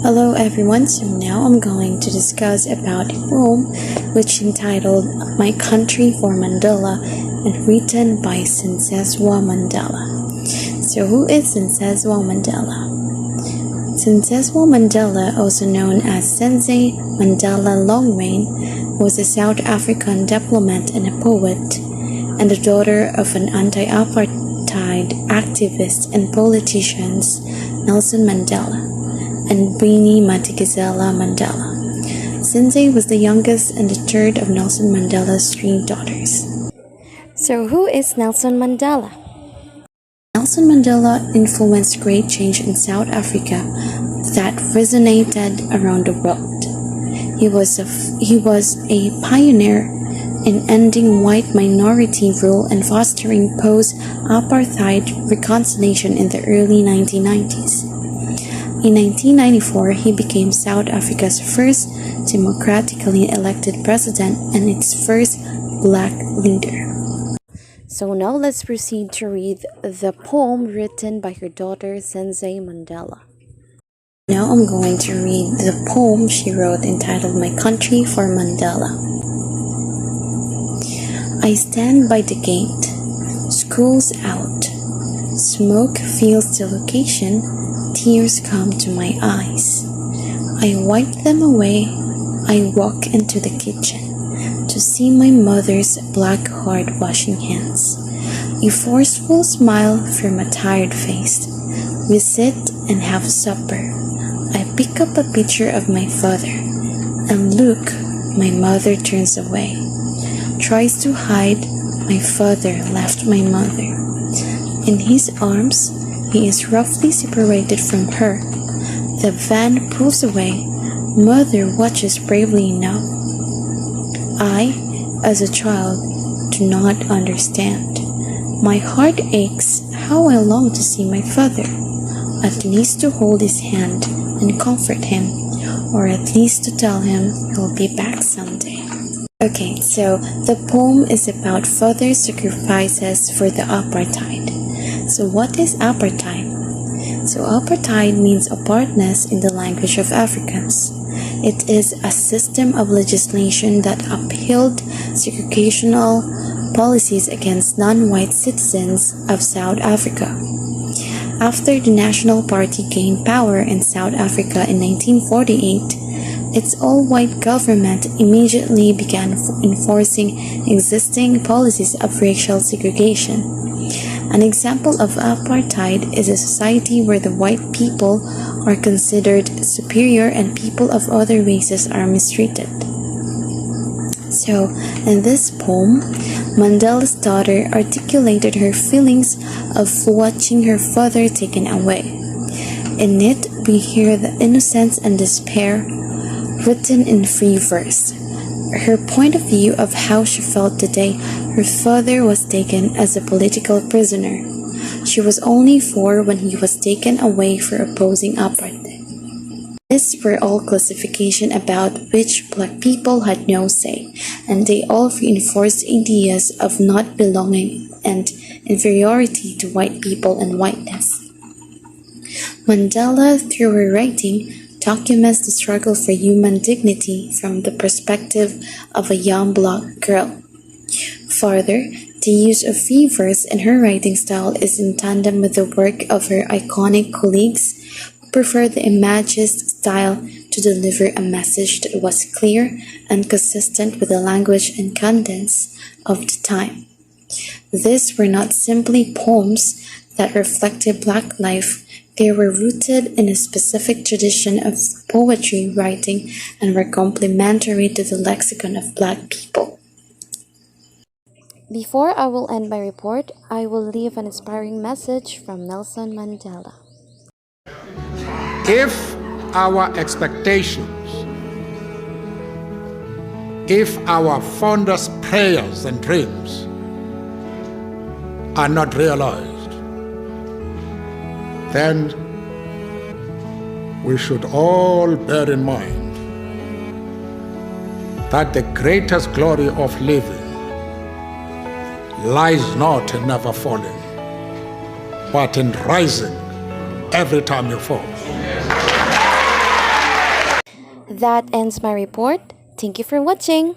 Hello everyone, so now I'm going to discuss about a poem which entitled My Country for Mandela and written by Sinceswa Mandela. So who is Sinceswa Mandela? Sinceswa Mandela, also known as Sensei Mandela Longreign, was a South African diplomat and a poet, and the daughter of an anti-apartheid activist and politician Nelson Mandela and Winnie Madikizela Mandela. Sensei was the youngest and the third of Nelson Mandela's three daughters. So who is Nelson Mandela? Nelson Mandela influenced great change in South Africa that resonated around the world. He was a pioneer in ending white minority rule and fostering post-apartheid reconciliation in the early 1990s. In 1994, he became South Africa's first democratically elected president and its first black leader. So now let's proceed to read the poem written by her daughter Sensei Mandela. Now I'm going to read the poem she wrote entitled My Country for Mandela. I stand by the gate, school's out, smoke fills the location, tears come to my eyes. I wipe them away, I walk into the kitchen to see my mother's black hard washing hands. A forceful smile from a tired face. We sit and have supper. I pick up a picture of my father, and look, my mother turns away. Tries to hide, my father left my mother. In his arms, he is roughly separated from her. The van pulls away. Mother watches bravely now. I, as a child, do not understand. My heart aches how I long to see my father, at least to hold his hand and comfort him, or at least to tell him he'll be back someday. Okay, so the poem is about father sacrifices for the apartheid. So what is apartheid? So apartheid means apartness in the language of Africans. It is a system of legislation that upheld segregational policies against non-white citizens of South Africa. After the National Party gained power in South Africa in 1948, its all-white government immediately began enforcing existing policies of racial segregation. An example of apartheid is a society where the white people are considered superior and people of other races are mistreated. So, in this poem, Mandela's daughter articulated her feelings of watching her father taken away. In it, we hear the innocence and despair written in free verse. Her point of view of how she felt the day her father was taken as a political prisoner. She was only 4 when he was taken away for opposing apartheid. These were all classification about which black people had no say, and they all reinforced ideas of not belonging and inferiority to white people and whiteness. Mandela, through her writing, documents the struggle for human dignity from the perspective of a young black girl. Further, the use of free verse in her writing style is in tandem with the work of her iconic colleagues who preferred the imagist style to deliver a message that was clear and consistent with the language and cadence of the time. These were not simply poems that reflected black life. They were rooted in a specific tradition of poetry writing and were complementary to the lexicon of black people. Before I will end my report, I will leave an inspiring message from Nelson Mandela. If our expectations, if our fondest prayers and dreams are not realized, then we should all bear in mind that the greatest glory of living lies not in never falling, but in rising every time you fall. That ends my report. Thank you for watching.